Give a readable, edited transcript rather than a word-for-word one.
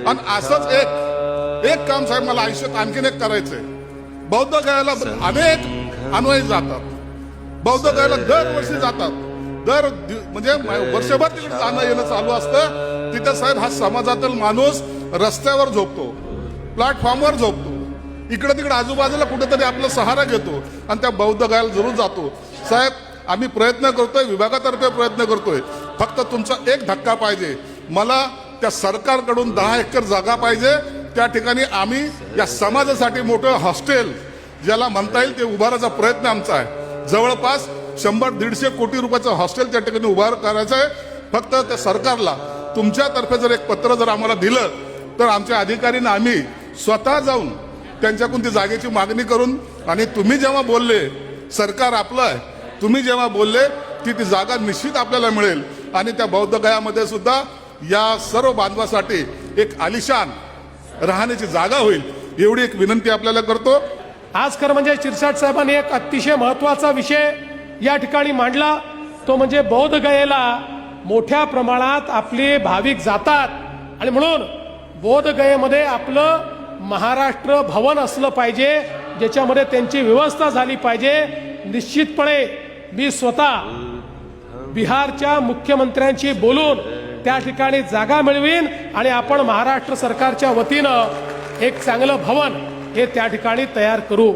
आणि असंच एक काम साहेब मला आयुष्यात आणखीन एक करायचंय. बौद्ध गयाला अनेक अनुयायी जातात, बौद्ध गयाला दरवर्षी जातात, म्हणजे वर्षभर तिकडे जाणं येणं चालू असतं. तिथे साहेब हा समाजातील माणूस रस्त्यावर झोपतो, प्लॅटफॉर्मवर झोपतो, इकडे तिकडे आजूबाजूला कुठेतरी आपला सहारा घेतो आणि त्या बौद्ध गयाला जरूर जातो. साहेब आम्ही प्रयत्न करतोय, विभागातर्फे प्रयत्न करतोय, फक्त तुमचा एक धक्का पाहिजे. मला त्या सरकारकडून 10 एकर जागा पाहिजे. त्या ठिकाणी आम्ही या समाजासाठी मोठं हॉस्टेल ज्याला म्हणता येईल ते उभारायचा प्रयत्न आमचा आहे. जवळपास 100-150 कोटी रुपयाचं हॉस्टेल त्या ठिकाणी उभार करायचं आहे. फक्त त्या सरकारला तुमच्यातर्फे जर एक पत्र जर आम्हाला दिलं तर आमच्या अधिकाऱ्यांना आम्ही स्वतः जाऊन त्यांच्याकडून ती जागेची मागणी करून, आणि तुम्ही जेव्हा बोलले सरकार आपलं आहे, तुम्ही जेव्हा बोलले की ती जागा निश्चित आपल्याला मिळेल आणि त्या बौद्ध गयामध्ये सुद्धा या सर्व बांधवासाठी एक आलिशान राहण्याची जागा होईल, एवढी एक विनंती आपल्याला करतो. आज खरं म्हणजे शिरसाट साहेबांनी एक अतिशय महत्वाचा विषय या ठिकाणी मांडला, तो म्हणजे बौद्ध गयेला मोठ्या प्रमाणात आपले भाविक जातात आणि म्हणून बौद्ध गयेमध्ये आपलं महाराष्ट्र भवन असलं पाहिजे, ज्याच्यामध्ये त्यांची व्यवस्था झाली पाहिजे. निश्चितपणे मी स्वतः बिहारच्या मुख्यमंत्र्यांशी बोलून त्या ठिकाणी जागा मिळवीन आणि आपण महाराष्ट्र सरकारच्या वतीनं एक चांगलं भवन हे त्या ठिकाणी तयार करू.